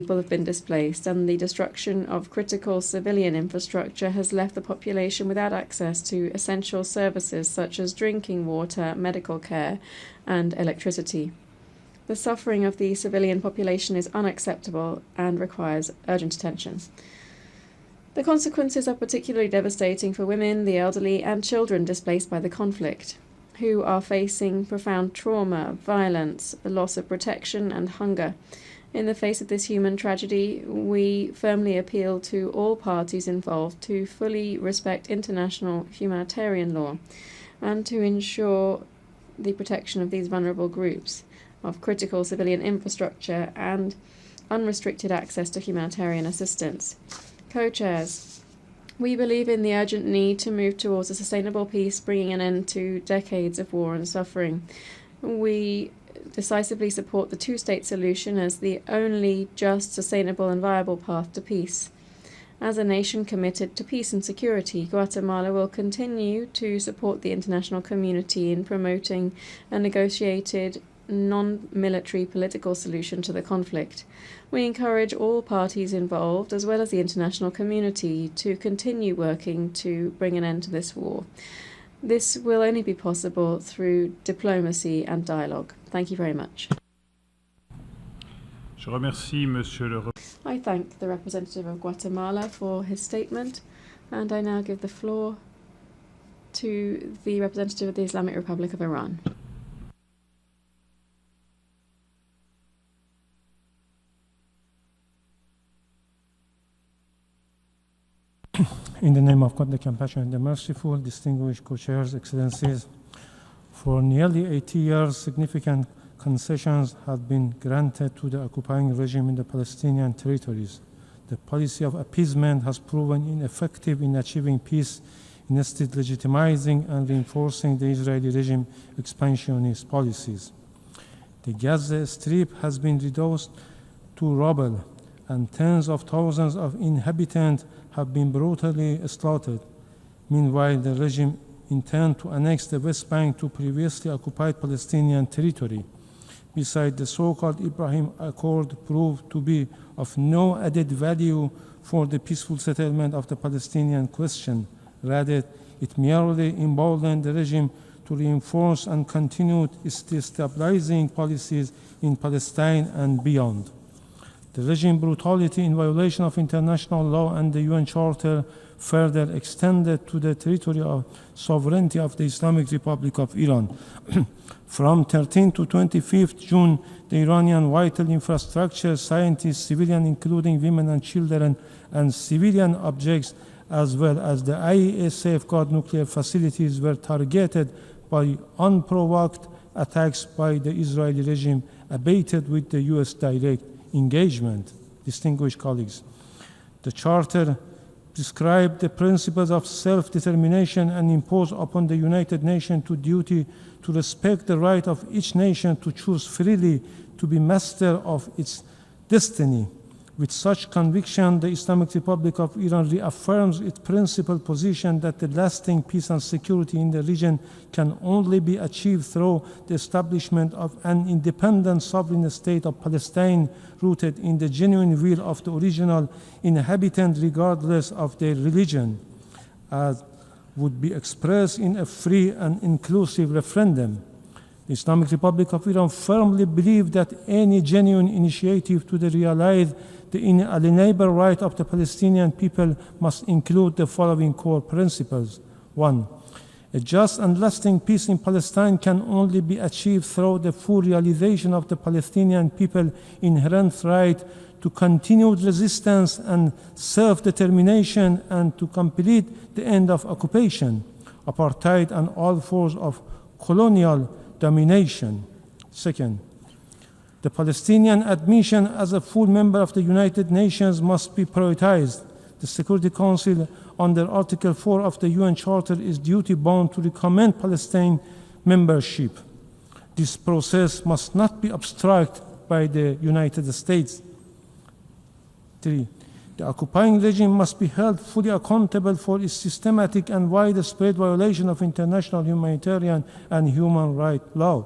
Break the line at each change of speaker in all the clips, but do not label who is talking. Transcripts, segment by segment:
People have been displaced, and the destruction of critical civilian infrastructure has left the population without access to essential services such as drinking water, medical care, and electricity. The suffering of the civilian population is unacceptable and requires urgent attention. The consequences are particularly devastating for women, the elderly, and children displaced by the conflict, who are facing profound trauma, violence, the loss of protection, and hunger. In the face of this human tragedy, we firmly appeal to all parties involved to fully respect international humanitarian law and to ensure the protection of these vulnerable groups, of critical civilian infrastructure, and unrestricted access to humanitarian assistance. Co-chairs, we believe in the urgent need to move towards a sustainable peace, bringing an end to decades of war and suffering. We decisively support the two-state solution as the only just, sustainable, and viable path to peace. As a nation committed to peace and security, Guatemala will continue to support the international community in promoting a negotiated, non-military political solution to the conflict. We encourage all parties involved, as well as the international community, to continue working to bring an end to this war. This will only be possible through diplomacy and dialogue. Thank you very much. I thank the representative of Guatemala for his statement, and I now give the floor to the representative of the Islamic Republic of Iran.
In the name of God, the Compassionate and the Merciful, distinguished co-chairs, excellencies, for nearly 80 years, significant concessions have been granted to the occupying regime in the Palestinian territories. The policy of appeasement has proven ineffective in achieving peace, instead legitimizing and reinforcing the Israeli regime expansionist policies. The Gaza Strip has been reduced to rubble, and tens of thousands of inhabitants have been brutally slaughtered. Meanwhile, the regime intends to annex the West Bank to previously occupied Palestinian territory. Besides, the so-called Abraham Accord proved to be of no added value for the peaceful settlement of the Palestinian question. Rather, it merely emboldened the regime to reinforce and continue its destabilizing policies in Palestine and beyond. The regime brutality in violation of international law and the UN Charter further extended to the territory of sovereignty of the Islamic Republic of Iran. From 13 to 25 June, the Iranian vital infrastructure, scientists, civilians, including women and children, and civilian objects, as well as the IAEA safeguard nuclear facilities, were targeted by unprovoked attacks by the Israeli regime, abated with the US direct engagement. Distinguished colleagues, the Charter prescribed the principles of self-determination and imposed upon the United Nations the duty to respect the right of each nation to choose freely to be master of its destiny. With such conviction, the Islamic Republic of Iran reaffirms its principled position that the lasting peace and security in the region can only be achieved through the establishment of an independent sovereign state of Palestine rooted in the genuine will of the original inhabitant regardless of their religion, as would be expressed in a free and inclusive referendum. The Islamic Republic of Iran firmly believes that any genuine initiative to realize the inalienable right of the Palestinian people must include the following core principles. 1. A just and lasting peace in Palestine can only be achieved through the full realization of the Palestinian people's inherent right to continued resistance and self-determination and to complete the end of occupation, apartheid, and all forms of colonial domination. Second, the Palestinian admission as a full member of the United Nations must be prioritized. The Security Council, under Article 4 of the UN Charter, is duty-bound to recommend Palestine membership. This process must not be obstructed by the United States. 3. The occupying regime must be held fully accountable for its systematic and widespread violation of international humanitarian and human rights law,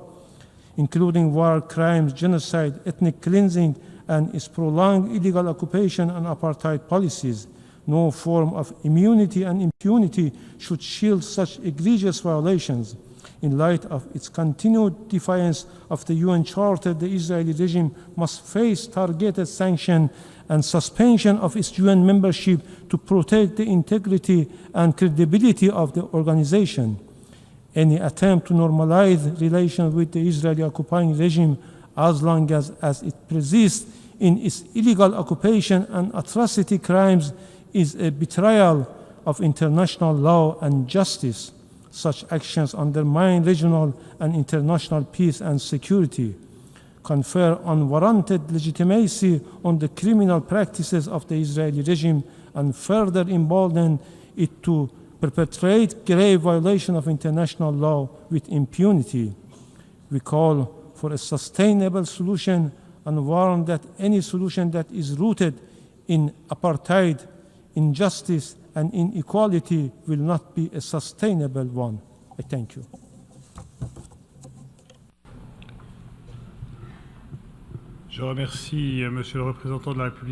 including war crimes, genocide, ethnic cleansing, and its prolonged illegal occupation and apartheid policies. No form of immunity and impunity should shield such egregious violations. In light of its continued defiance of the UN Charter, the Israeli regime must face targeted sanction and suspension of its UN membership to protect the integrity and credibility of the organization. Any attempt to normalize relations with the Israeli occupying regime, as long as it persists in its illegal occupation and atrocity crimes, is a betrayal of international law and justice. Such actions undermine regional and international peace and security, confer unwarranted legitimacy on the criminal practices of the Israeli regime, and further embolden it to perpetrate grave violation of international law with impunity. We call for a sustainable solution and warn that any solution that is rooted in apartheid, injustice, and inequality will not be a sustainable one. I thank you.
Je remercie Monsieur le représentant de la République.